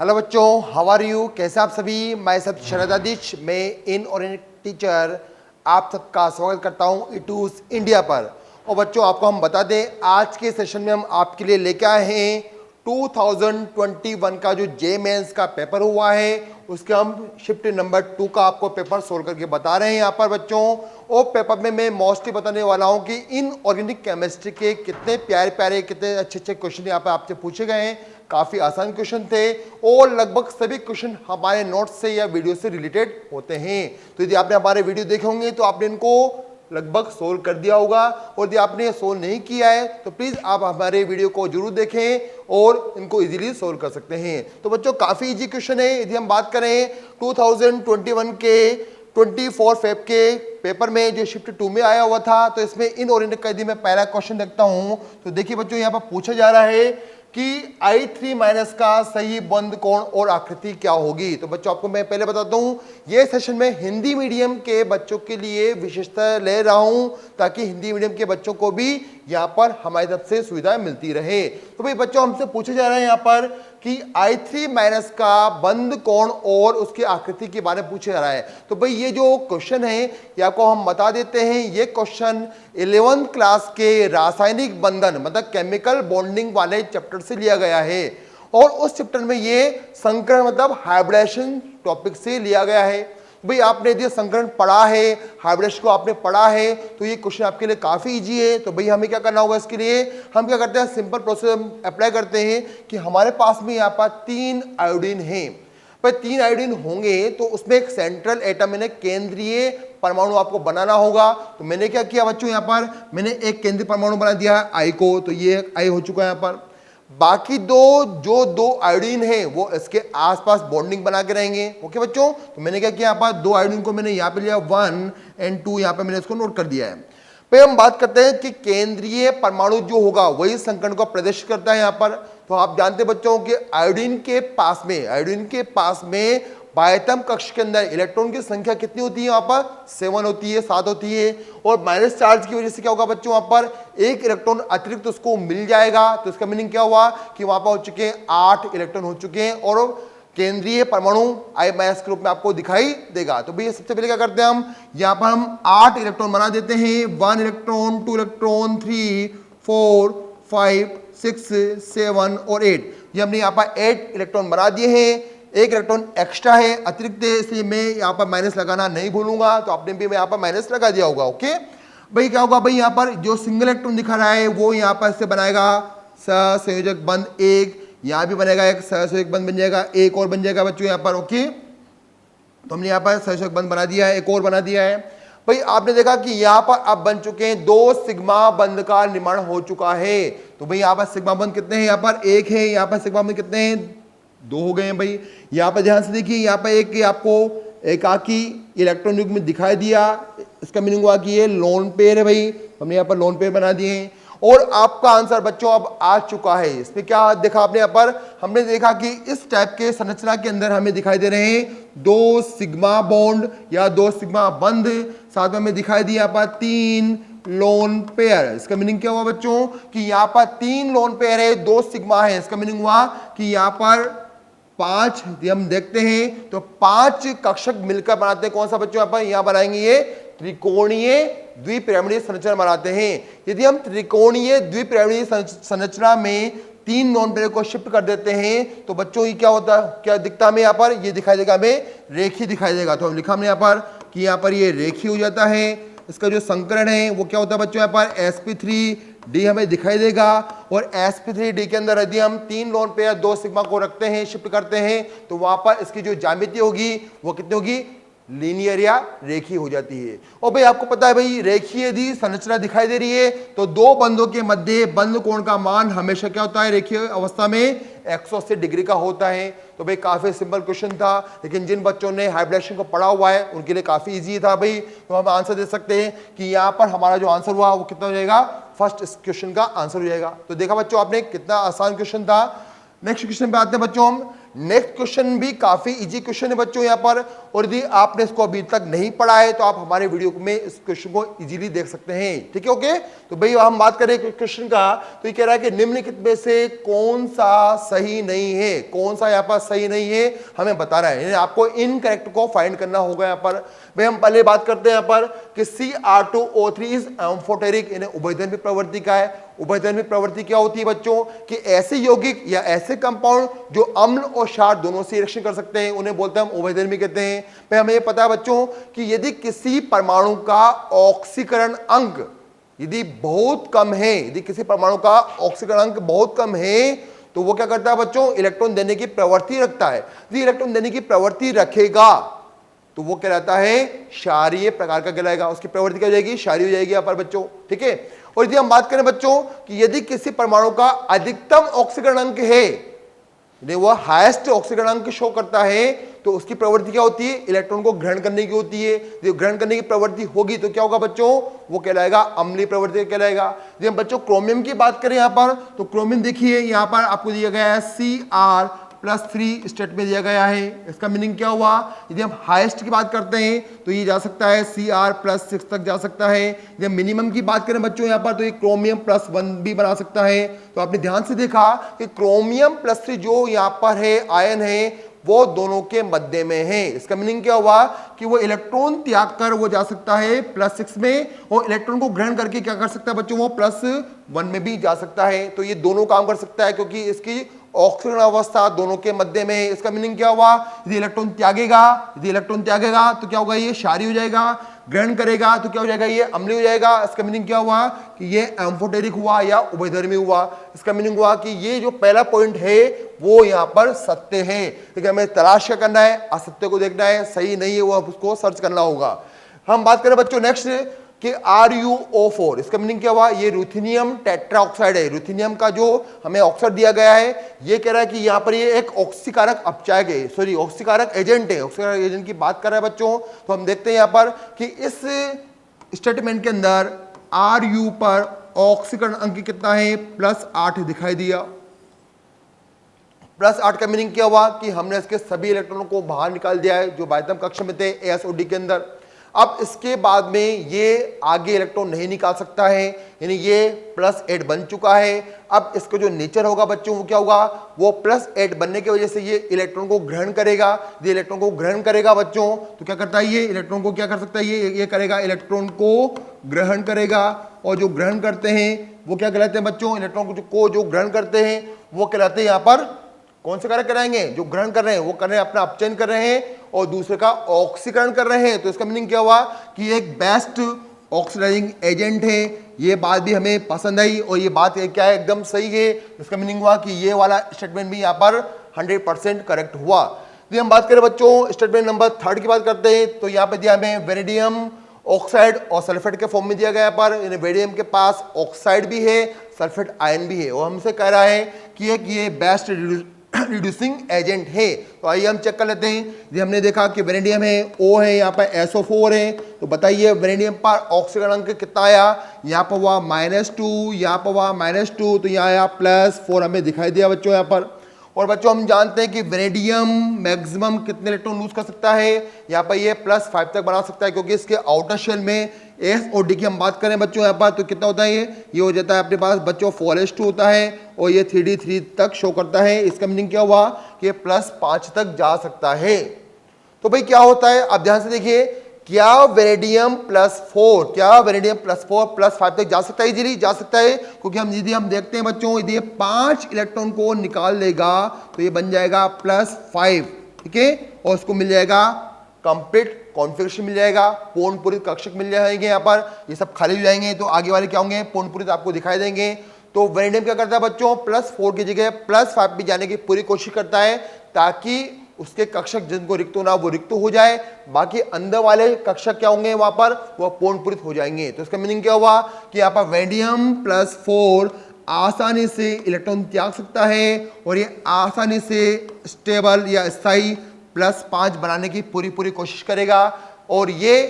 Hello बच्चों, how are you? कैसे आप सभी? मैं सब शरदादिश, मैं इन और टीचर आप सबका स्वागत करता हूं इटूस इंडिया पर। और बच्चों, आपको हम बता दें, आज के सेशन में हम आपके लिए लेके आए हैं 2021 का जो जे मेंस का पेपर हुआ है, उसके हम शिफ्ट नंबर 2 का आपको पेपर सोल्व करके बता रहे हैं यहाँ पर बच्चों। और पेपर में मैं मोस्टली बताने वाला हूँ कि इन ऑर्गेनिक केमिस्ट्री के कितने प्यारे प्यारे, कितने अच्छे अच्छे क्वेश्चन यहाँ पर आपसे पूछे गए हैं। काफ़ी आसान क्वेश्चन थे और लगभग सभी क्वेश्चन हमारे नोट्स से या वीडियो से रिलेटेड होते हैं। तो यदि आपने हमारे वीडियो देखे होंगे तो आपने इनको लगभग सोल्व कर दिया होगा, और यदि आपने सोल्व नहीं किया है तो प्लीज़ आप हमारे वीडियो को जरूर देखें और इनको इजीली सोल्व कर सकते हैं। तो बच्चों, काफ़ी इजी क्वेश्चन है। यदि हम बात करें 2021 के 24 फेब के पेपर में जो शिफ्ट 2 में आया हुआ था, तो इसमें इन ऑर्गेनिक का यदि मैं पहला क्वेश्चन देखता हूं तो देखिए बच्चों, यहाँ पर पूछा जा रहा है कि I3 माइनस का सही बंद कोण और आकृति क्या होगी। तो बच्चों, आपको मैं पहले बताता हूं, ये सेशन में हिंदी मीडियम के बच्चों के लिए विशेषता ले रहा हूं ताकि हिंदी मीडियम के बच्चों को भी यहाँ पर हमारी तरफ से सुविधाएं मिलती रहे। तो भाई बच्चों, हमसे पूछा जा रहा है यहाँ पर कि I3 माइनस का बंद कोण और उसकी आकृति के बारे में पूछा जा रहा है। तो भाई ये जो क्वेश्चन है ये आपको हम बता देते हैं, ये क्वेश्चन 11th क्लास के रासायनिक बंधन मतलब केमिकल बॉन्डिंग वाले चैप्टर से लिया गया है। और उस चैप्टर में ये संकरण मतलब हाइब्रिडेशन टॉपिक से लिया गया है। भाई आपने यदि संकरण पढ़ा है, हाइब्रिडेशन को आपने पढ़ा है, तो ये क्वेश्चन आपके लिए काफ़ी इजी है। तो भाई हमें क्या करना होगा, इसके लिए हम क्या करते हैं, सिंपल प्रोसेस अप्लाई करते हैं कि हमारे पास में यहाँ पर 3 आयोडीन हैं। पर 3 आयोडीन होंगे तो उसमें एक सेंट्रल एटम यानी केंद्रीय परमाणु आपको बनाना होगा। तो मैंने क्या किया बच्चों, यहाँ पर मैंने एक केंद्रीय परमाणु बना दिया है आई को, तो ये आई हो चुका है यहाँ पर। बाकी जो दो आयोडीन है वो इसके आसपास बॉन्डिंग बना के रहेंगे। ओके बच्चों, तो मैंने क्या किया, यहाँ पर 2 आयोडीन को मैंने यहाँ पे लिया 1 और 2, यहाँ पे मैंने इसको नोट कर दिया है। फिर हम बात करते हैं कि केंद्रीय परमाणु जो होगा वही संकरण को प्रदर्शित करता है यहाँ पर। तो आप जानते बच्चों कि आयोडीन के पास में बाह्यतम कक्ष के अंदर इलेक्ट्रॉन की संख्या कितनी होती है, यहाँ पर 7 होती है, 7 होती है। और माइनस चार्ज की वजह से क्या होगा बच्चों, वहां पर एक इलेक्ट्रॉन अतिरिक्त उसको मिल जाएगा। तो इसका मीनिंग क्या हुआ कि वहां पर हो चुके हैं 8 इलेक्ट्रॉन हो चुके हैं और केंद्रीय परमाणु I- के रूप में आपको दिखाई देगा। तो भैया सबसे पहले क्या करते हैं, हम यहाँ पर हम 8 इलेक्ट्रॉन बना देते हैं। 1 इलेक्ट्रॉन, 2 इलेक्ट्रॉन, 3, 4, 5, 6, 7 और 8। ये हमने यहाँ पर 8 इलेक्ट्रॉन बना दिए हैं। एक इलेक्ट्रॉन एक्स्ट्रा है, अतिरिक्त है, इसलिए मैं यहाँ पर माइनस लगाना नहीं भूलूंगा। तो आपने भी यहाँ पर माइनस लगा दिया होगा। ओके भाई, क्या होगा भाई, यहाँ पर जो सिंगल इलेक्ट्रॉन दिखा रहा है वो यहाँ पर से बनाएगा सहसंयोजक बंध 1, यहाँ भी बनेगा एक सहसंयोजक बंध बन जाएगा, एक और बन जाएगा बच्चों यहाँ पर। ओके, तो हमने यहाँ पर सहसंयोजक बंध बना दिया है, एक और बना दिया है। भाई आपने देखा कि यहाँ पर अब बन चुके हैं 2 सिग्मा बंध का निर्माण हो चुका है। तो भाई यहाँ पर सिग्मा बंध कितने हैं, यहाँ पर 1 है, यहाँ पर सिग्मा बंध कितने हैं, 2 हो गए हैं। भाई यहाँ पर ध्यान से देखिए, यहाँ पर एक आपको एकाकी इलेक्ट्रॉन युग्म में दिखाई दिया, इसका मीनिंग हुआ कि ये लोन पेयर है। भाई हमने यहाँ पर लोन पेयर बना दिए हैं और आपका आंसर बच्चों अब आ चुका है। इसमें क्या देखा आपने, यहाँ पर हमने देखा कि इस टाइप के संरचना के अंदर हमें दिखाई दे रहे हैं 2 सिग्मा बॉन्ड या 2 सिग्मा बंध, साथ में हमें दिखाई दिया यहाँ पर 3 लोन पेयर। इसका मीनिंग क्या हुआ बच्चों कि यहाँ पर 3 लोन पेयर है, 2 सिग्मा है। इसका मीनिंग हुआ कि यहाँ पर 5, हम देखते हैं तो 5 कक्षक मिलकर बनाते हैं। कौन सा बच्चों, यहाँ पर यहाँ बनाएंगे ये त्रिकोणीय द्विपिरामिडीय संरचना बनाते हैं। यदि हम त्रिकोणीय द्विपिरामिडीय संरचना में 3 नॉन पेयर को शिफ्ट कर देते हैं तो बच्चों ये क्या होता है, क्या दिखता हमें यहाँ पर, ये दिखाई देगा हमें रेखी दिखाई देगा। तो हम लिखा हमने यहाँ पर कि यहाँ पर ये रेखी हो जाता है। इसका जो संकरण है वो क्या होता है बच्चों, यहाँ पर sp3d हमें दिखाई देगा। और sp3d के अंदर यदि हम 3 लोन पेयर 2 सिग्मा को रखते हैं, शिफ्ट करते हैं, तो वहां पर इसकी जो ज्यामिति होगी वो कितनी होगी, लीनियर या रेखीय हो जाती है। और भाई आपको पता है भाई, रेखीय यदि संरचना दिखाई दे रही है तो 2 बंधों के मध्य बंध कोण का मान हमेशा क्या होता है, रेखीय अवस्था में 180 डिग्री का होता है। तो भाई काफी सिंपल क्वेश्चन था, लेकिन जिन बच्चों ने हाइब्रिडेशन को पढ़ा हुआ है उनके लिए काफी इजी था भाई। तो हम आंसर दे सकते हैं कि यहाँ पर हमारा जो आंसर हुआ वो कितना हो जाएगा, फर्स्ट इस क्वेश्चन का आंसर हो जाएगा। तो देखा बच्चों आपने, कितना आसान क्वेश्चन था। नेक्स्ट क्वेश्चन पे आते हैं बच्चों हम। नेक्स्ट क्वेश्चन भी काफी इजी क्वेश्चन है बच्चों यहाँ पर, और यदि आपने इसको अभी तक नहीं पढ़ा है तो आप हमारे वीडियो में इस क्वेश्चन को इजीली देख सकते हैं। ठीक है, ओके। तो भाई हम बात करें क्वेश्चन का, तो ये कह रहा है कि निम्नलिखित में से कौन सा सही नहीं है, कौन सा यहाँ पर सही नहीं है हमें बताना है, यानी आपको इनकरेक्ट को फाइंड करना होगा यहाँ पर। भाई हम पहले बात करते हैं यहाँ पर कि Cr2O3 इज एम्फोटेरिक, यानी उभयधर्मी प्रवृत्ति का है। उभयधर्मी प्रवृत्ति क्या होती है बच्चों कि ऐसे यौगिक या ऐसे कंपाउंड जो अम्ल और क्षार दोनों से रिएक्शन कर सकते हैं उन्हें बोलते हैं हम उभयधर्मी कहते हैं। भाई हमें ये पता है बच्चों कि यदि किसी परमाणु का ऑक्सीकरण अंक यदि बहुत कम है, यदि किसी परमाणु का ऑक्सीकरण अंक बहुत कम है तो वो क्या करता है बच्चों, इलेक्ट्रॉन देने की प्रवृत्ति रखता है। यदि इलेक्ट्रॉन देने की प्रवृत्ति रखेगा तो वो कहलाता है क्षारीय प्रकार का कहलाएगा, उसकी प्रवृत्ति क्या हो जाएगी, क्षारीय हो जाएगी यहाँ पर बच्चों। ठीक है, और यदि हम बात करें बच्चों कि यदि किसी परमाणु का अधिकतम ऑक्सीकरण अंक है, यदि वह हाईएस्ट ऑक्सीकरण अंक शो करता है तो उसकी प्रवृत्ति क्या होती है, इलेक्ट्रॉन को ग्रहण करने की होती है। यदि ग्रहण करने की प्रवृत्ति होगी तो क्या होगा बच्चों, वो कहलाएगा अम्लीय प्रवृत्ति कहलाएगा। यदि हम बच्चों क्रोमियम की बात करें यहाँ पर, तो क्रोमियम देखिए यहाँ पर आपको दिया गया है Cr+3 स्टेट में दिया गया है। इसका मीनिंग क्या हुआ, यदि हम हाईएस्ट की बात करते हैं तो ये जा सकता है Cr+6 तक जा सकता है। यदि हम मिनिमम की बात करें बच्चों यहाँ पर तो ये क्रोमियम+1 भी बना सकता है। तो आपने ध्यान से देखा कि क्रोमियम+3 जो यहाँ पर है आयन है वो दोनों के मध्य में है। इसका मीनिंग क्या हुआ कि वो इलेक्ट्रॉन त्याग कर वो जा सकता है +6 में, और इलेक्ट्रॉन को ग्रहण करके क्या कर सकता है बच्चों, वो +1 में भी जा सकता है। तो ये दोनों काम कर सकता है क्योंकि इसकी ऑक्सीकरण अवस्था दोनों के मध्य में है। इसका मीनिंग क्या हुआ, यदि इलेक्ट्रॉन त्यागेगा तो क्या होगा, ये क्षारीय हो जाएगा, ग्रहण करेगा तो क्या हो जाएगा, ये अम्लीय हो जाएगा। इसका मीनिंग क्या हुआ कि ये एम्फोटेरिक हुआ या उभयधर्मी हुआ। इसका मीनिंग हुआ कि ये जो पहला पॉइंट है वो यहाँ पर सत्य है। ठीक है, हमें तलाश क्या करना है, असत्य को देखना है, सही नहीं है वो उसको सर्च करना होगा। हम बात करें बच्चों नेक्स्ट कि RuO4, इसका मीनिंग क्या हुआ, ये रुथेनियम टेट्राऑक्साइड है। रुथेनियम का जो हमें ऑक्साइड दिया गया है ये कह रहा है कि यहाँ पर ये एक ऑक्सीकारक अपचायक है, सॉरी ऑक्सीकारक एजेंट है। ऑक्सीकारक एजेंट की बात कर रहा है बच्चों, तो हम देखते हैं यहाँ पर कि इस स्टेटमेंट के अंदर Ru पर ऑक्सीकरण अंक कितना है, +8 दिखाई दिया। +8 का मीनिंग क्या हुआ कि हमने इसके सभी इलेक्ट्रॉनों को बाहर निकाल दिया है जो बाह्यतम कक्ष में थे ASOD के अंदर। अब इसके बाद में ये आगे इलेक्ट्रॉन नहीं निकाल सकता है, यानी ये +8 बन चुका है। अब इसका जो नेचर होगा बच्चों वो क्या होगा, वो +8 बनने की वजह से ये इलेक्ट्रॉन को ग्रहण करेगा। ये इलेक्ट्रॉन को ग्रहण करेगा बच्चों तो क्या करता है, ये इलेक्ट्रॉन को क्या कर सकता है, ये करेगा, इलेक्ट्रॉन को ग्रहण करेगा। और जो ग्रहण करते हैं वो क्या कहलाते हैं बच्चों, इलेक्ट्रॉन को जो ग्रहण करते हैं वो कहलाते हैं यहाँ पर कौन से कारक कराएंगे, जो ग्रहण कर रहे हैं वो कर रहे हैं अपना अपचयन कर रहे हैं और दूसरे का ऑक्सीकरण कर रहे हैं। तो इसका मीनिंग क्या हुआ कि एक बेस्ट ऑक्सीडाइजिंग एजेंट है। ये बात भी हमें पसंद आई और ये बात क्या है, एकदम सही है। इसका मीनिंग हुआ कि ये वाला स्टेटमेंट भी यहाँ पर 100% करेक्ट हुआ। यदि हम बात करें बच्चों स्टेटमेंट नंबर 3 की बात करते हैं तो यहाँ पे दिया हमें वेनेडियम ऑक्साइड और सल्फेट के फॉर्म में दिया गया पर वेनेडियम के पास ऑक्साइड भी है, सल्फेट आयन भी है, और हमसे कह रहा है कि ये बेस्ट रिड्यूसिंग एजेंट है। तो आइए हम चेक कर लेते हैं। यदि हमने देखा कि वेनेडियम है, O है, यहाँ पर SO4 है, तो बताइए वेनेडियम पर ऑक्सीकरण अंक कितना आया, यहाँ पर हुआ -2, यहाँ पर हुआ -2, तो यहाँ आया +4 हमें दिखाई दिया बच्चों यहाँ पर। और बच्चों हम जानते हैं कि वेनेडियम मैक्सिमम कितने इलेक्ट्रॉन लूज कर सकता है, यहाँ पर ये +5 तक बना सकता है क्योंकि इसके आउटर शेल में ASOD की हम बात करें बच्चों यहाँ पर तो कितना होता है, ये हो जाता है अपने पास बच्चों 4s2 होता है और ये 3d3 तक शो करता है। इसका मीनिंग क्या हुआ कि ये +5 तक जा सकता है। तो भाई क्या होता है, आप ध्यान से देखिए, क्या वेनेडियम +4 +5 तक जा सकता है, इजीली जा सकता है क्योंकि यदि हम देखते हैं बच्चों, यदि ये 5 इलेक्ट्रॉन को निकाल लेगा तो ये बन जाएगा +5, ठीक है, और उसको मिल जाएगा कंप्लीट कॉन्फ़िगरेशन मिल जाएगा, पूर्णपूरित कक्षक मिल जाएंगे। यहाँ पर ये सब खाली हो जाएंगे तो आगे वाले क्या होंगे, पूर्णपूरित आपको दिखाई देंगे। तो वेनेडियम क्या करता है बच्चों, +4 की जगह +5 भी जाने की पूरी कोशिश करता है ताकि उसके कक्षक जिनको रिक्त होना वो रिक्त हो जाए, बाकी अंदर वाले कक्षक क्या होंगे वहां पर, वह पूर्णपूरित हो जाएंगे। तो इसका मीनिंग क्या हुआ कि यहाँ पर वेनेडियम +4 आसानी से इलेक्ट्रॉन त्याग सकता है और ये आसानी से स्टेबल या स्थायी +5 बनाने की पूरी कोशिश करेगा। और ये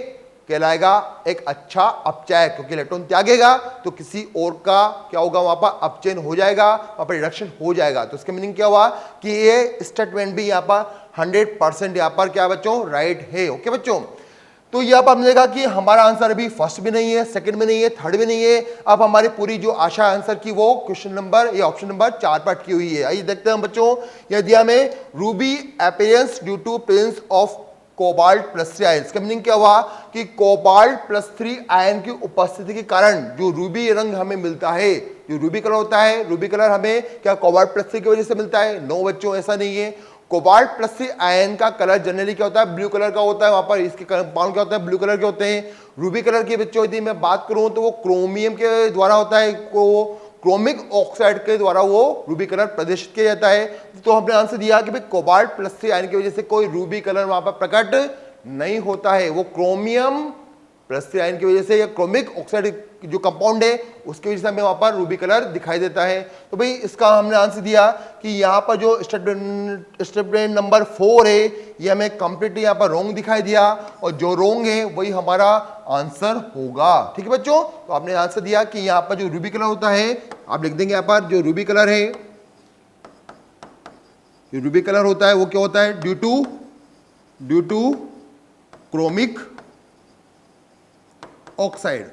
कहलाएगा एक अच्छा अपचयक, क्योंकि इलेक्ट्रॉन त्यागेगा तो किसी और का क्या होगा, वहां पर अपचयन हो जाएगा, वहां पर रिडक्शन हो जाएगा। तो इसका मीनिंग क्या हुआ कि ये स्टेटमेंट भी यहाँ पर 100% यहाँ पर क्या बच्चों राइट है। ओके बच्चों, तो यहाँ पर हमने देखा कि हमारा आंसर अभी फर्स्ट भी नहीं है, सेकंड भी नहीं है, थर्ड भी नहीं है। अब हमारी पूरी जो आशा आंसर की वो क्वेश्चन नंबर या ऑप्शन नंबर 4 पर अटकी हुई है। आइए देखते हैं बच्चों, यह दिया हमें ruby appearance due to presence of cobalt +3 ion. इसका मीनिंग क्या हुआ कि कोबाल्ट +3 आयन की उपस्थिति के कारण जो रूबी रंग हमें मिलता है, जो रूबी कलर होता है, रूबी कलर हमें क्या कोबाल्ट +3 की वजह से मिलता है? नो बच्चों, ऐसा नहीं है। कोबाल्ट +3 आयन का कलर जनरली क्या होता है, ब्लू कलर का होता है। वहां पर इसके कंपाउंड क्या होता है, ब्लू कलर के होते हैं। रूबी कलर के बच्चों यदि मैं बात करूं तो वो क्रोमियम के द्वारा होता है, को क्रोमिक ऑक्साइड के द्वारा वो रूबी कलर प्रदर्शित किया जाता है। तो हमने आंसर दिया कि भाई कोबाल्ट +3 आयन की वजह से कोई रूबी कलर वहां पर प्रकट नहीं होता है, वो क्रोमियम +3 आयन की वजह से या क्रोमिक ऑक्साइड जो कंपाउंड है उसकी वजह से हमें वहां पर रूबी कलर दिखाई देता है। तो भाई इसका हमने आंसर दिया कि यहाँ पर जो स्टेटमेंट नंबर 4 है ये हमें कंप्लीटली यहाँ पर रॉन्ग दिखाई दिया, और जो रॉन्ग है वही हमारा आंसर होगा। ठीक है बच्चों, तो आपने आंसर दिया कि यहाँ पर जो रूबी कलर होता है, आप लिख देंगे यहाँ पर जो रूबी कलर है, जो रूबी कलर होता है वो क्या होता है, ड्यू टू क्रोमिक ऑक्साइड।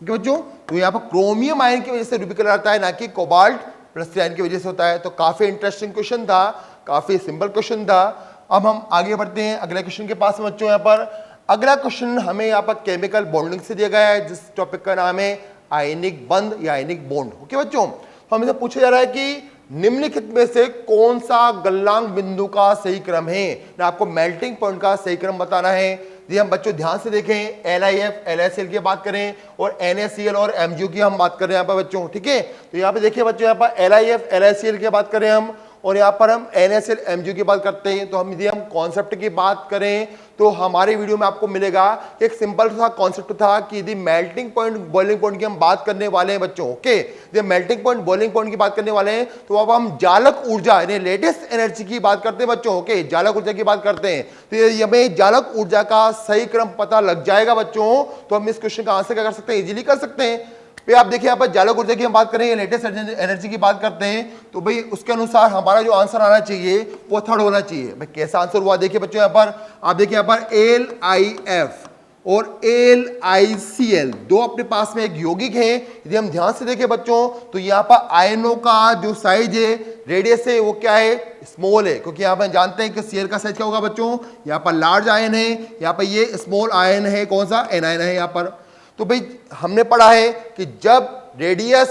ठीक है बच्चों, तो यहाँ पर क्रोमियम आयन की वजह से रूबी कलर आता है, ना कि कोबाल्ट +3 आयन की वजह से होता है। तो काफी इंटरेस्टिंग क्वेश्चन था, काफी सिंपल क्वेश्चन था। अब हम आगे बढ़ते हैं अगले क्वेश्चन के पास में बच्चों। यहाँ पर अगला क्वेश्चन हमें यहाँ पर केमिकल बॉन्डिंग से दिया गया है, जिस टॉपिक का नाम है आयनिक बंध या आयनिक बॉन्ड। ओके बच्चों, तो हमें पूछा जा रहा है कि निम्नलिखित में से कौन सा गलनांक बिंदु का सही क्रम है, ना आपको मेल्टिंग पॉइंट का सही क्रम बताना है। ये हम बच्चों ध्यान से देखें, LIF LSL की बात करें और NaCl और MgO की हम बात कर रहे हैं यहाँ पर बच्चों। ठीक है, तो यहाँ पे देखिए बच्चों, यहाँ पर LIF LSL की बात करें हम, और यहाँ पर हम NaCl MgO की बात करते हैं। तो हम यदि हम कॉन्सेप्ट की बात करें तो हमारे वीडियो में आपको मिलेगा एक सिंपल सा कॉन्सेप्ट था कि यदि मेल्टिंग पॉइंट बॉइलिंग पॉइंट की हम बात करने वाले हैं बच्चों। ओके, यदि मेल्टिंग पॉइंट बॉइलिंग पॉइंट की बात करने वाले हैं तो अब हम जालक ऊर्जा यानी लेटेस्ट एनर्जी की बात करते हैं बच्चों। ओके, जालक ऊर्जा की बात करते हैं, तो ये हमें जालक ऊर्जा का सही क्रम पता लग जाएगा बच्चों, तो हम इस क्वेश्चन का आंसर क्या कर सकते हैं, इजीली कर सकते हैं। भाई आप देखिए यहाँ पर जालक ऊर्जा की हम बात करें, लेटेस्ट एनर्जी की बात करते हैं, तो भाई उसके अनुसार हमारा जो आंसर आना चाहिए वो थर्ड होना चाहिए। भाई कैसा आंसर हुआ देखिए बच्चों, यहाँ पर आप देखिए, यहाँ पर LIF और LICL दो अपने पास में एक यौगिक है। यदि हम ध्यान से देखें बच्चों तो यहाँ पर आयनों का जो साइज है, रेडियस है, वो क्या है, स्मॉल है, क्योंकि यहाँ पर जानते हैं कि Cl का साइज क्या होगा बच्चों, यहाँ पर लार्ज आयन है, यहाँ पर ये स्मॉल आयन है, कौन सा, एनायन है यहाँ पर। तो भाई हमने पढ़ा है कि जब रेडियस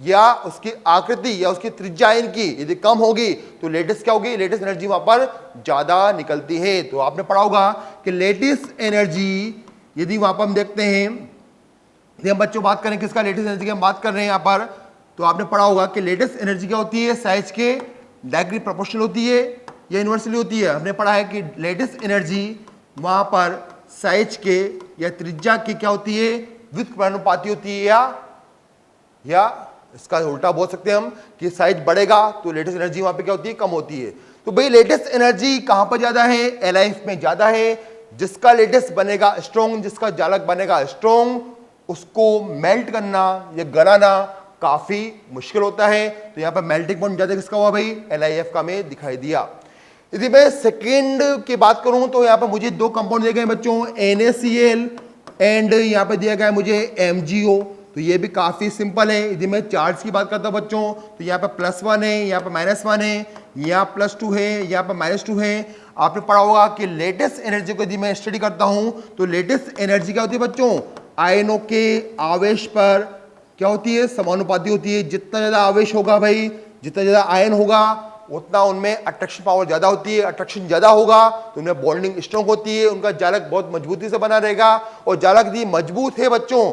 या उसकी आकृति या उसकी त्रिज्या की यदि कम होगी तो लेटेस्ट क्या होगी, लेटेस्ट एनर्जी वहां पर ज्यादा निकलती है। तो आपने पढ़ा होगा कि लेटेस्ट एनर्जी यदि वहां पर हम देखते हैं, यदि हम बच्चों बात करें किसका, लेटेस्ट एनर्जी की हम बात कर रहे हैं यहाँ पर, तो आपने पढ़ा होगा कि लेटेस्ट एनर्जी क्या होती है, साइज के डायरेक्टली प्रोपोर्शनल होती है या इनवर्सली होती है। हमने पढ़ा है कि लेटेस्ट एनर्जी वहां पर साइज के या त्रिज्या की क्या होती है, व्युत्क्रमानुपाती होती है, या इसका उल्टा बोल सकते हैं हम कि साइज बढ़ेगा तो लेटेस्ट एनर्जी वहां पे क्या होती है, कम होती है। तो भाई लेटेस्ट एनर्जी कहां पर ज्यादा है, LIF में ज्यादा है। जिसका लेटेस्ट बनेगा स्ट्रॉन्ग, जिसका जालक बनेगा स्ट्रॉन्ग, उसको मेल्ट करना या गलाना काफी मुश्किल होता है। तो यहाँ पर मेल्टिंग पॉइंट ज्यादा किसका हुआ भाई, LIF का में दिखाई दिया। यदि मैं सेकेंड की बात करूं तो यहाँ पर मुझे दो कंपाउंड दिए गए बच्चों, NaCl एंड यहाँ पर दिया गया है मुझे MgO। तो ये भी काफी सिंपल है। यदि मैं चार्ज की बात करता हूं बच्चों तो यहाँ पर +1 है, यहाँ पर -1 है, यहाँ +2 है, यहाँ पर -2 है। आपने पढ़ा होगा कि लेटेस्ट एनर्जी को यदि मैं स्टडी करता हूं तो लेटेस्ट एनर्जी क्या होती है बच्चों, आयनों के आवेश पर क्या होती है, समानुपाती होती है। जितना ज्यादा आवेश होगा भाई, जितना ज्यादा आयन होगा उतना उनमें अट्रैक्शन पावर ज्यादा होती है। अट्रैक्शन ज्यादा होगा तो उनमें बॉन्डिंग स्ट्रॉन्ग होती है, उनका जालक बहुत मजबूती से बना रहेगा। और जालक यदि मजबूत है बच्चों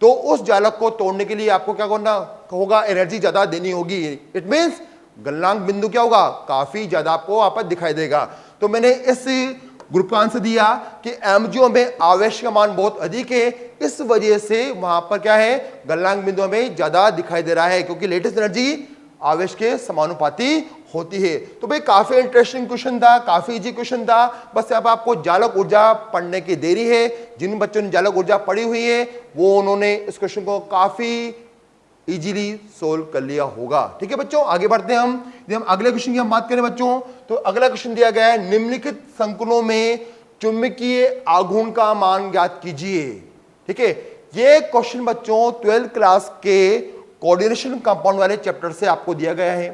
तो उस जालक को तोड़ने के लिए आपको क्या करना होगा, एनर्जी ज्यादा देनी होगी। इट मींस गलनांक बिंदु क्या होगा, काफी ज्यादा आपको वहां पर दिखाई देगा। तो मैंने इस ग्रुप का आंसर दिया कि MgO में आवेश का मान बहुत अधिक है, इस वजह से वहां पर क्या है, गलनांक बिंदु में ज्यादा दिखाई दे रहा है, क्योंकि लेटेस्ट एनर्जी आवेश के समानुपाती होती है। तो भाई काफी इंटरेस्टिंग क्वेश्चन था, काफी इजी क्वेश्चन था। बस अब आपको जालक ऊर्जा पढ़ने की देरी है। जिन बच्चों ने जालक ऊर्जा पढ़ी हुई है वो उन्होंने इस क्वेश्चन को काफी इजीली सोल्व कर लिया होगा। ठीक है बच्चों, आगे बढ़ते हैं हम। यदि हम अगले क्वेश्चन की हम बात करें बच्चों, तो अगला क्वेश्चन दिया गया है निम्नलिखित संकुलों में चुंबकीय आघूर्ण का मान ज्ञात कीजिए। ठीक है, ये क्वेश्चन बच्चों 12th क्लास के कोऑर्डिनेशन कंपाउंड वाले चैप्टर से आपको दिया गया है।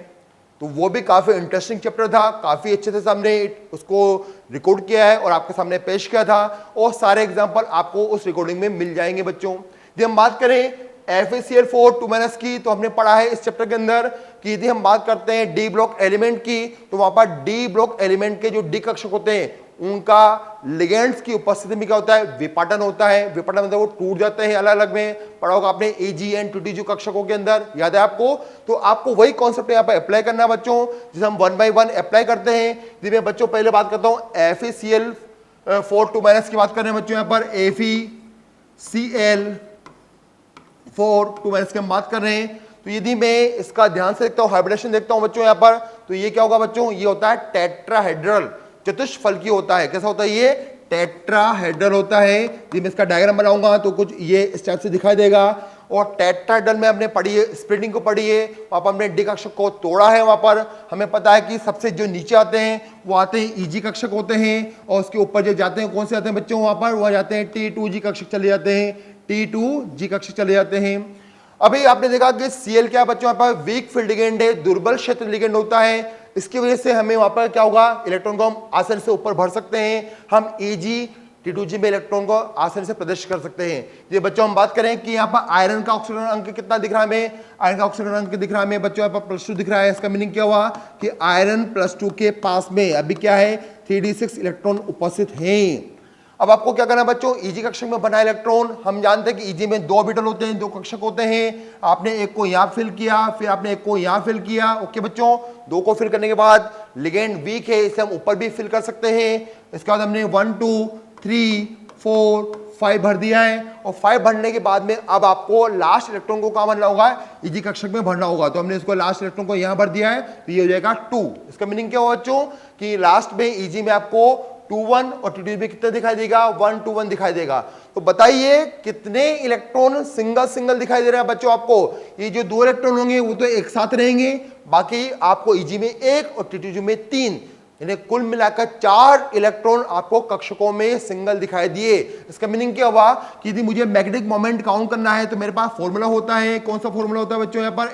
तो वो भी काफी इंटरेस्टिंग चैप्टर था, काफी अच्छे से हमने उसको रिकॉर्ड किया है और आपके सामने पेश किया था, और सारे एग्जांपल आपको उस रिकॉर्डिंग में मिल जाएंगे बच्चों। यदि हम बात करें FeCl4 2- की, तो हमने पढ़ा है इस चैप्टर के अंदर कि यदि हम बात करते हैं डी ब्लॉक एलिमेंट की, तो वहां पर डी ब्लॉक एलिमेंट के जो डी कक्षक होते हैं उनका लिगेंड्स की उपस्थिति में क्या होता है, विपाटन होता है। विपाटन मतलब वो टूट जाते हैं अलग अलग में। पढ़ा होगा आपने Ag and 2Tg कक्षकों के अंदर, याद है आपको? तो आपको वही कॉन्सेप्ट यहाँ पर अप्लाई करना है बच्चों, जिसे हम 1 by 1 अप्लाई करते हैं। यदि मैं बच्चों पहले बात करता हूँ FeCl4 2- की बात कर रहे हैं बच्चों, यहाँ पर FeCl4 2- की हम बात कर रहे हैं। तो यदि मैं इसका ध्यान से देखता हूँ, हाइब्रिडेशन देखता हूँ बच्चों यहाँ पर, तो ये क्या होगा बच्चों, ये होता है टेट्राहेड्रल, चतुष्फलकी होता है। कैसा होता है ये? टेट्राहेड्रल होता है। यदि मैं इसका डायग्राम बनाऊंगा तो कुछ ये इस टाइप से दिखाई देगा। और टेट्राहेड्रल में हमने पढ़ी है, स्प्लिटिंग को पढ़ी है, वहां पर हमने डी कक्षक को तोड़ा है। वहां पर हमें पता है कि सबसे जो नीचे आते हैं वो आते हैं Eg कक्षक होते हैं, और उसके ऊपर जो जाते हैं कौन से आते हैं बच्चों, वहां पर वह जाते हैं T2G कक्षक चले जाते हैं, T2G कक्षक चले जाते हैं। अभी आपने देखा कि Cl क्या बच्चों, यहाँ पर वीक फील्ड लिगेंड है, दुर्बल क्षेत्र लिगेंड होता है। इसकी वजह से हमें वहां पर क्या होगा, इलेक्ट्रॉन को हम आसानी से ऊपर भर सकते हैं। हम Ag T2G में इलेक्ट्रॉन को आसानी से प्रदर्शित कर सकते हैं। ये बच्चों हम बात करें कि यहाँ पर आयरन का ऑक्सीजन अंक कितना दिख रहा है हमें, आयरन का ऑक्सीजन अंक दिख रहा है हमें बच्चों, यहाँ पर +2 दिख रहा है। इसका मीनिंग क्या हुआ कि आयरन +2 के पास में अभी क्या है, 3d6 इलेक्ट्रॉन उपस्थित हैं। अब आपको क्या करना है बच्चों, Eg कक्षक में बना इलेक्ट्रॉन, हम जानते हैं कि Eg में 2 ऑर्बिटल होते हैं, 2 कक्षक होते हैं। आपने एक को यहाँ फिल किया, फिर आपने एक को यहाँ फिल किया। ओके बच्चों, 2 को फिल करने के बाद लिगेंड वीक है, इसे हम ऊपर भी फिल कर सकते हैं। इसके बाद हमने 1 2 3 4 5 भर दिया है, और 5 भरने के बाद में अब आपको लास्ट इलेक्ट्रॉन को कहाँ भरना होगा, Eg कक्षक में भरना होगा। तो हमने इसको लास्ट इलेक्ट्रॉन को यहाँ भर दिया है, तो ये हो जाएगा 2। इसका मीनिंग क्या हुआ बच्चों कि लास्ट में Eg में आपको 2 1 और T2 में कितना दिखाई देगा, 1 2 1 दिखाई देगा। तो बताइए कितने इलेक्ट्रॉन सिंगल सिंगल दिखाई दे रहा है बच्चों आपको? ये जो 2 इलेक्ट्रॉन होंगे वो तो एक साथ रहेंगे, बाकी आपको Eg में 1 और T2 में 3, यानी कुल मिलाकर 4 इलेक्ट्रॉन आपको कक्षकों में सिंगल दिखाई दिए। इसका मीनिंग क्या हुआ कि यदि मुझे मैग्नेटिक मोमेंट काउंट करना है तो मेरे पास फॉर्मूला होता है। कौन सा फॉर्मूला होता है बच्चों, यहाँ पर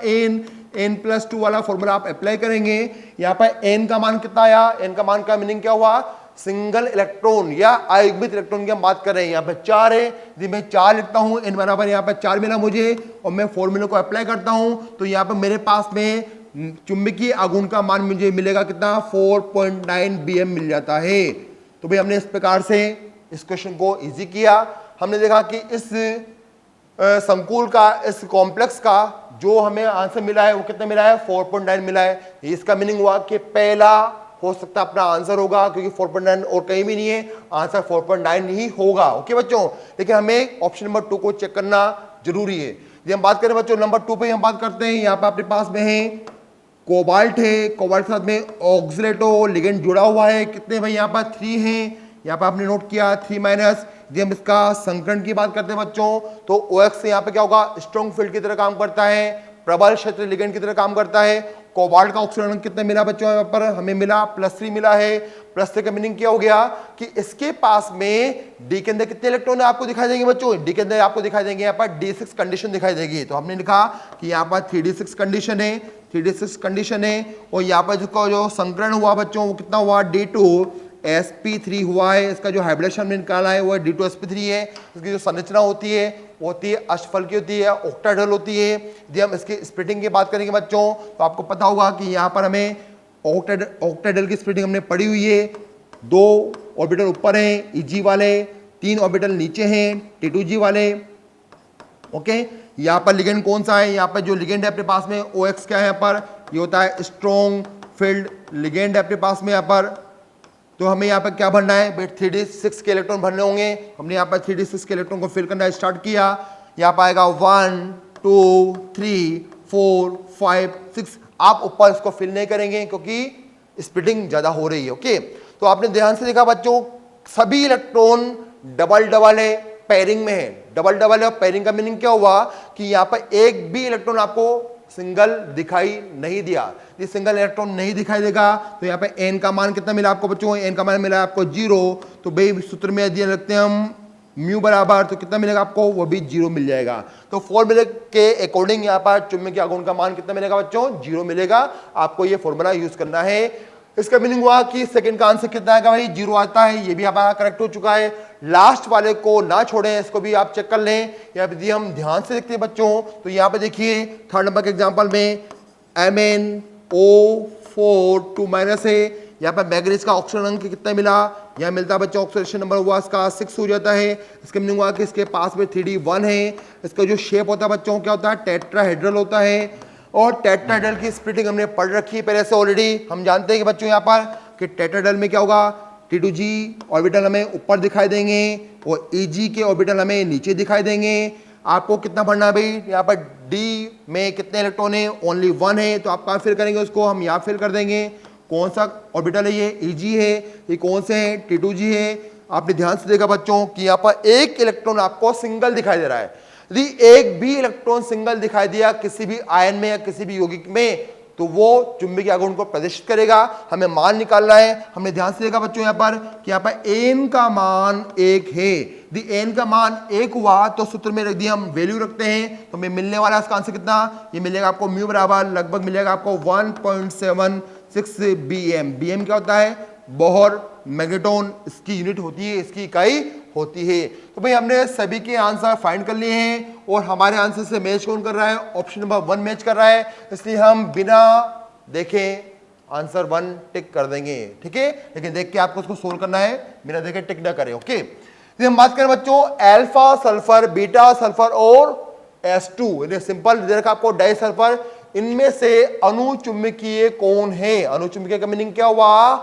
n+2 वाला फॉर्मूला आप अप्लाई करेंगे। यहाँ पर n का मान कितना आया, n का मान का मीनिंग क्या हुआ, सिंगल इलेक्ट्रॉन या अयुग्मित इलेक्ट्रॉन की हम बात कर रहे हैं। यहाँ पे 4 है, यदि मैं 4 लिखता हूँ, n बराबर यहाँ पे 4 मिला मुझे, और मैं फॉर्मूले को अप्लाई करता हूँ, तो यहाँ पे मेरे पास में चुंबकीय आघूर्ण का मान मुझे मिलेगा कितना, 4.9 bm मिल जाता है। तो भाई हमने इस प्रकार से इस क्वेश्चन को इजी किया। हमने देखा कि इस संकुल का, इस कॉम्प्लेक्स का जो हमें आंसर मिला है वो कितना मिला है, 4.9 मिला है। इसका मीनिंग हुआ कि पहला हो सकता है अपना आंसर होगा, क्योंकि 4.9 और कहीं भी नहीं है, आंसर 4.9 ही होगा। ओके बच्चों, लेकिन हमें ऑप्शन नंबर 2 को चेक करना जरूरी है। जब हम बात करें बच्चों नंबर 2 पे हम बात करते हैं, यहाँ पे अपने पास में है कोबाल्ट है, कोबाल्ट के साथ में ऑक्सीलेटो लिगेंड जुड़ा हुआ है। कितने भाई यहाँ पर 3 हैं, यहाँ पर आपने नोट किया 3-। यदि हम इसका संकरण की बात करते हैं बच्चों, तो OX यहाँ पे क्या होगा, स्ट्रॉन्ग फील्ड की तरह काम करता है, प्रबल क्षेत्र लिगेंड की तरह काम करता है। कोबाल्ट का ऑक्सीजन अंक कितना मिला बच्चों, यहाँ पर हमें मिला +3 मिला है। +3 का मीनिंग क्या हो गया कि इसके पास में डी के अंदर कितने इलेक्ट्रॉन आपको दिखाई देंगे बच्चों, डी के अंदर आपको दिखाई देंगे यहाँ पर D6 कंडीशन दिखाई देगी। तो हमने लिखा कि यहाँ पर 3d6 कंडीशन है, 3d6 कंडीशन है, और यहाँ पर जिसका जो संकरण हुआ बच्चों वो कितना हुआ, D2sp3 हुआ है। इसका जो हाइब्रिडेशन हमने निकाला है वो D2sp3 है। इसकी जो संरचना होती है वो होती है अष्टफलकी होती है, ऑक्टाहेड्रल होती है। यदि हम इसकी स्प्लिटिंग की बात करेंगे बच्चों, तो आपको पता होगा कि यहाँ पर हमें ऑक्टाहेड्रल की स्प्लिटिंग हमने पढ़ी हुई है। 2 ऑर्बिटल ऊपर हैं Eg वाले, 3 ऑर्बिटल नीचे हैं T2G वाले। ओके, यहाँ पर लिगेंड कौन सा है, यहाँ पर जो लिगेंड है अपने पास में OX क्या है, यहाँ पर ये होता है स्ट्रॉन्ग फील्ड लिगेंड है अपने पास में यहाँ पर। तो हमें यहाँ पर क्या भरना है, 3d6 के इलेक्ट्रॉन भरने होंगे। हमने यहाँ पर 3d6 के इलेक्ट्रॉन को फिल करना स्टार्ट किया। यहाँ पर आएगा 1 2 3 4 5 6, आप ऊपर इसको फिल नहीं करेंगे क्योंकि स्प्लिटिंग ज्यादा हो रही है। ओके, तो आपने ध्यान से देखा बच्चों, सभी इलेक्ट्रॉन डबल डबल है, पेयरिंग में है, डबल डबल है। और पेयरिंग का मीनिंग क्या हुआ कि यहां पर एक भी इलेक्ट्रॉन आपको सिंगल दिखाई नहीं दिया। ये सिंगल इलेक्ट्रॉन नहीं दिखाई देगा तो यहाँ पे एन का मान कितना मिला आपको बच्चों? एन का मान मिला आपको 0। तो भाई सूत्र में यदि रखते हैं हम म्यू बराबर, तो कितना मिलेगा आपको? वो भी 0 मिल जाएगा। तो फॉर्मूले के अकॉर्डिंग यहाँ पर चुंबकीय आघूर्ण का मान कितना मिलेगा बच्चों? 0 मिलेगा। आपको ये फॉर्मूला यूज करना है। इसका मीनिंग हुआ कि सेकंड का आंसर कितना आएगा भाई? 0 आता है। ये भी हमारा करेक्ट हो चुका है। लास्ट वाले को ना छोड़ें, इसको भी आप चेक कर लें। यदि हम ध्यान से देखते हैं बच्चों, तो यहाँ पे देखिए थर्ड नंबर के एग्जाम्पल में MnO4 2 माइनस है। यहाँ पर मैग्नीज का ऑक्सीजन अंक कितना मिला? यहाँ मिलता है बच्चों ऑक्सीडेशन नंबर हुआ इसका 6 हो जाता है। इसका मीनिंग हुआ कि इसके पास में 3D1 है। इसका जो शेप होता है बच्चों क्या होता है? टेट्राहेड्रल होता है। और टेट्राहेड्रल की स्प्लिटिंग हमने पढ़ रखी है पहले से ऑलरेडी। हम जानते हैं कि बच्चों यहाँ पर कि टेट्राहेड्रल में क्या होगा? T2G ऑर्बिटल हमें ऊपर दिखाई देंगे और Eg के ऑर्बिटल हमें नीचे दिखाई देंगे। आपको कितना पढ़ना है भाई? यहाँ पर D में कितने इलेक्ट्रॉन है? ओनली 1 है। तो आप कहाँ फिल करेंगे उसको? हम यहाँ फिल कर देंगे। कौन सा ऑर्बिटल है ये? Eg है। ये कौन से है? T2G है। आपने ध्यान से देखा बच्चों कि यहाँ पर एक इलेक्ट्रॉन आपको सिंगल दिखाई दे रहा है। यदि एक भी इलेक्ट्रॉन सिंगल दिखाई दिया किसी भी आयन में या किसी भी यौगिक में, तो वो चुंबकीय आघूर्ण को प्रदर्शित करेगा। हमें मान निकालना है। हमने ध्यान से देखा बच्चों यहाँ पर कि यहाँ पर n का मान 1 है। यदि n का मान 1 हुआ तो सूत्र में रख दिया हम वैल्यू रखते हैं, तो हमें मिलने वाला इसका आंसर कितना? ये मिलेगा आपको म्यू बराबर लगभग मिलेगा आपको 1.76 BM। BM क्या होता है? बोहर मैग्नेटॉन इसकी यूनिट होती है, इसकी इकाई होती है। तो भाई हमने सभी के आंसर फाइंड कर लिए हैं और हमारे आंसर से मैच कौन कर रहा है? ऑप्शन नंबर 1 मैच कर रहा है। इसलिए हम बिना देखे आंसर 1 टिक कर देंगे, ठीक है। लेकिन देख के आपको उसको सोल्व करना है, बिना देखे टिक ना करें। ओके, तो हम बात करें बच्चों अल्फा सल्फर, बीटा सल्फर और S2, सिंपल दे रखा आपको डाई सल्फर। इनमें से अनुचुंबकीय कौन है? अनुचुंबकीय का मीनिंग क्या हुआ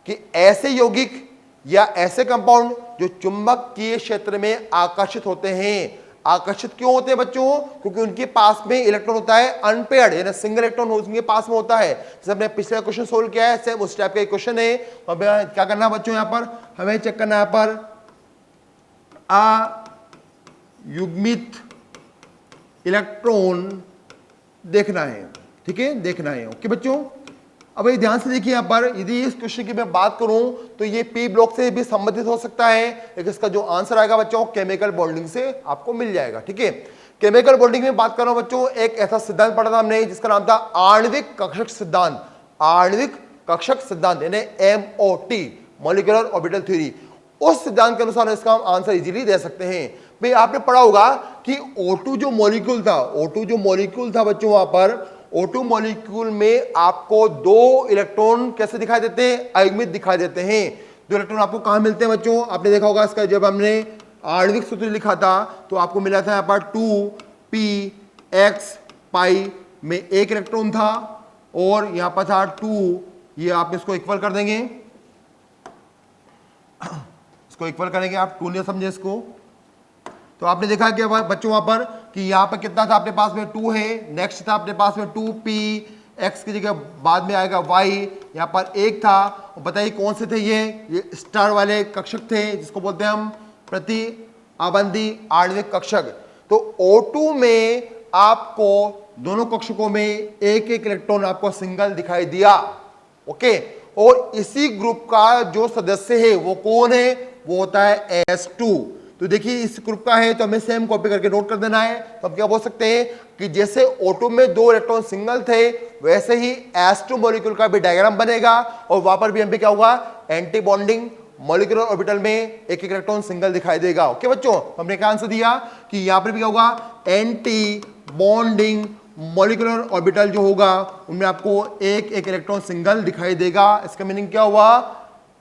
कि ऐसे यौगिक या ऐसे कंपाउंड जो चुंबकीय क्षेत्र में आकर्षित होते हैं। आकर्षित क्यों होते हैं बच्चों? क्योंकि उनके पास में इलेक्ट्रॉन होता है अनपेयर्ड, यानी सिंगल इलेक्ट्रॉन उनके पास में होता है। जैसे हमने पिछला क्वेश्चन सोल्व किया है, सेम उस टाइप का क्वेश्चन है। अब क्या करना बच्चों? यहाँ पर हमें चेक करना है, यहाँ पर अयुग्मित इलेक्ट्रॉन देखना है, ठीक है, देखना है। ओके बच्चों, अब ये ध्यान से देखिए यहाँ पर यदि इस क्वेश्चन की मैं बात करूं तो ये पी ब्लॉक से भी संबंधित हो सकता है, लेकिन इसका जो आंसर आएगा बच्चों केमिकल बॉन्डिंग से आपको मिल जाएगा, ठीक है। केमिकल बॉन्डिंग में बात कर रहा हूं बच्चों, एक ऐसा सिद्धांत पढ़ा था हमने जिसका नाम था आणविक कक्षक सिद्धांत। आणविक कक्षक सिद्धांत यानी MOT, मॉलिक्यूलर ऑर्बिटल थ्योरी। उस सिद्धांत के अनुसार इसका हम आंसर इजीली दे सकते हैं। भाई आपने पढ़ा होगा कि O2 जो मॉलिक्यूल था, O2 जो मॉलिक्यूल था बच्चों, वहां पर O2 मॉलिक्यूल में आपको 2 इलेक्ट्रॉन कैसे दिखाई देते हैं? अयुग्मित दिखाई देते हैं। 2 इलेक्ट्रॉन आपको कहां मिलते हैं बच्चों? आपने देखा होगा इसका जब हमने आणविक सूत्र लिखा था तो आपको मिला था यहाँ पर 2px पाई में 1 इलेक्ट्रॉन था और यहाँ पर था 2, ये आप इसको इक्वल कर देंगे, इसको इक्वल करेंगे आप, 2 नहीं समझे इसको। तो आपने देखा कि बच्चों वहां पर कि यहाँ पर कितना था अपने पास में? 2 है। नेक्स्ट था अपने पास में 2p, x की जगह बाद में आएगा y, यहाँ पर 1 था। और बताइए कौन से थे ये स्टार वाले कक्षक थे जिसको बोलते हैं हम प्रति आबंधी आणविक कक्षक। तो O2 में आपको दोनों कक्षकों में एक इलेक्ट्रॉन आपको सिंगल दिखाई दिया, ओके। और इसी ग्रुप का जो सदस्य है वो कौन है? वो होता है S2। तो देखिए इस ग्रुप का है तो हमें सेम कॉपी करके नोट कर देना है। तो हम क्या बोल सकते हैं कि जैसे O2 में 2 इलेक्ट्रॉन सिंगल थे, वैसे ही S2 मॉलिक्यूल का भी डायग्राम बनेगा और वहां पर भी हम क्या होगा? एंटी बॉन्डिंग मॉलिक्यूलर ऑर्बिटल में एक इलेक्ट्रॉन सिंगल दिखाई देगा। ओके बच्चों, हमने क्या आंसर दिया कि यहां पर भी क्या होगा? एंटी बॉन्डिंग मॉलिक्यूलर ऑर्बिटल जो होगा उनमें आपको एक इलेक्ट्रॉन सिंगल दिखाई देगा। इसका मीनिंग क्या हुआ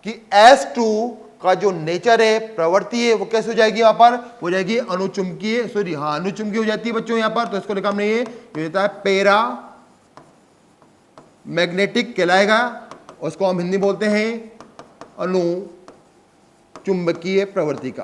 कि S2 का जो नेचर है, प्रवृत्ति है, वो कैसे हो जाएगी? यहाँ पर हो जाएगी अनुचुंबकीय, सॉरी हाँ अनुचुंबकीय हो जाती है बच्चों यहाँ पर। तो इसको लिखा हमने ये होता है पैरा मैग्नेटिक कहलाएगा, उसको हम हिंदी बोलते हैं अनुचुंबकीय प्रवृत्ति का।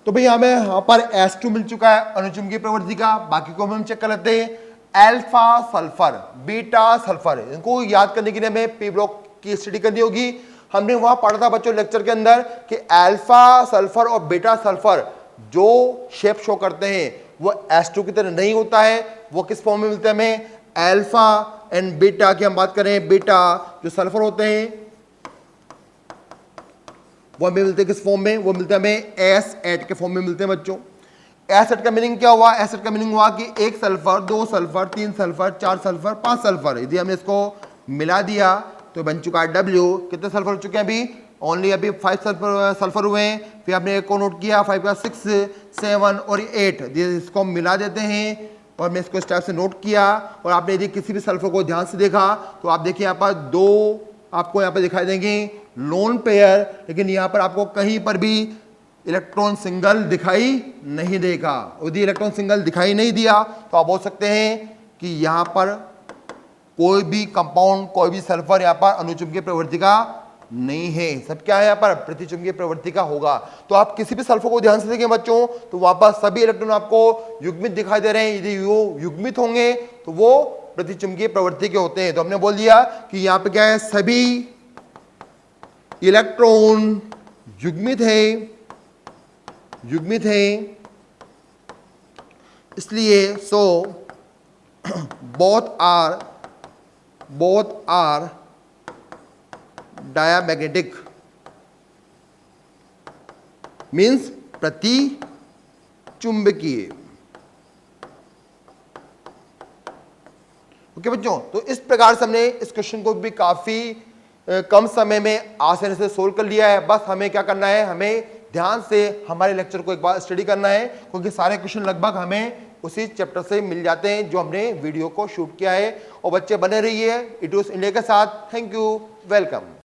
तो भाई हमें यहाँ पर S2 मिल चुका है अनुचुंबकीय प्रवृत्ति का। बाकी को हम चेक कर लेते हैं। अल्फा सल्फर, बीटा सल्फर, इनको याद करने के लिए हमें पी ब्लॉक की स्टडी करनी होगी। हमने वहां पढ़ा था बच्चों लेक्चर के अंदर कि अल्फा सल्फर और बीटा सल्फर जो शेप शो करते हैं वो H2 की तरह नहीं होता है। वो किस फॉर्म में मिलते हैं हमें? अल्फा एंड बीटा की हम बात करें, बीटा जो सल्फर होते हैं वो हमें मिलते हैं किस फॉर्म में? वो मिलते हैं हमें S8 के फॉर्म में मिलते हैं बच्चों। S8 का मीनिंग क्या हुआ? S8 का मीनिंग हुआ कि 1 sulphur, 2 sulphur, 3 sulphur, 4 sulphur, 5 sulphur. यदि हमने इसको मिला दिया तो बन चुका है W। कितने सल्फर हो चुके हैं अभी? ओनली अभी 5 सल्फर हुए हैं। फिर आपने एक को नोट किया, 5 का 6, 7 और 8, इसको हम मिला देते हैं और मैं इसको इस टाइप से नोट किया। और आपने यदि किसी भी सल्फर को ध्यान से देखा तो आप देखिए यहाँ पर 2 आपको यहाँ पर दिखाई देंगे लोन पेयर, लेकिन यहाँ पर आपको कहीं पर भी इलेक्ट्रॉन सिंगल दिखाई नहीं देगा। यदि इलेक्ट्रॉन सिंगल दिखाई नहीं दिया तो आप बोल सकते हैं कि यहाँ पर कोई भी कंपाउंड, कोई भी सल्फर यहाँ पर अनुचुंबकीय प्रवृत्ति का नहीं है। सब क्या है यहाँ पर? प्रतिचुंबकीय प्रवृत्ति का होगा। तो आप किसी भी सल्फर को ध्यान से देखें बच्चों तो वहां पर सभी इलेक्ट्रॉन आपको युग्मित दिखाई दे रहे हैं। यदि वो युग्मित होंगे तो वो प्रतिचुंबकीय प्रवृत्ति के होते हैं। तो हमने बोल दिया कि यहाँ पे क्या है? सभी इलेक्ट्रॉन युग्मित है, इसलिए बोथ आर डायामैग्नेटिक, मीन्स प्रति चुंबकीय। ओके बच्चों, तो इस प्रकार से हमने इस क्वेश्चन को भी काफी कम समय में आसानी से सोल्व कर लिया है। बस हमें क्या करना है? हमें ध्यान से हमारे लेक्चर को एक बार स्टडी करना है, क्योंकि सारे क्वेश्चन लगभग हमें उसी चैप्टर से मिल जाते हैं जो हमने वीडियो को शूट किया है। और बच्चे बने रहिए इटूस इंडिया के साथ। Thank you, welcome.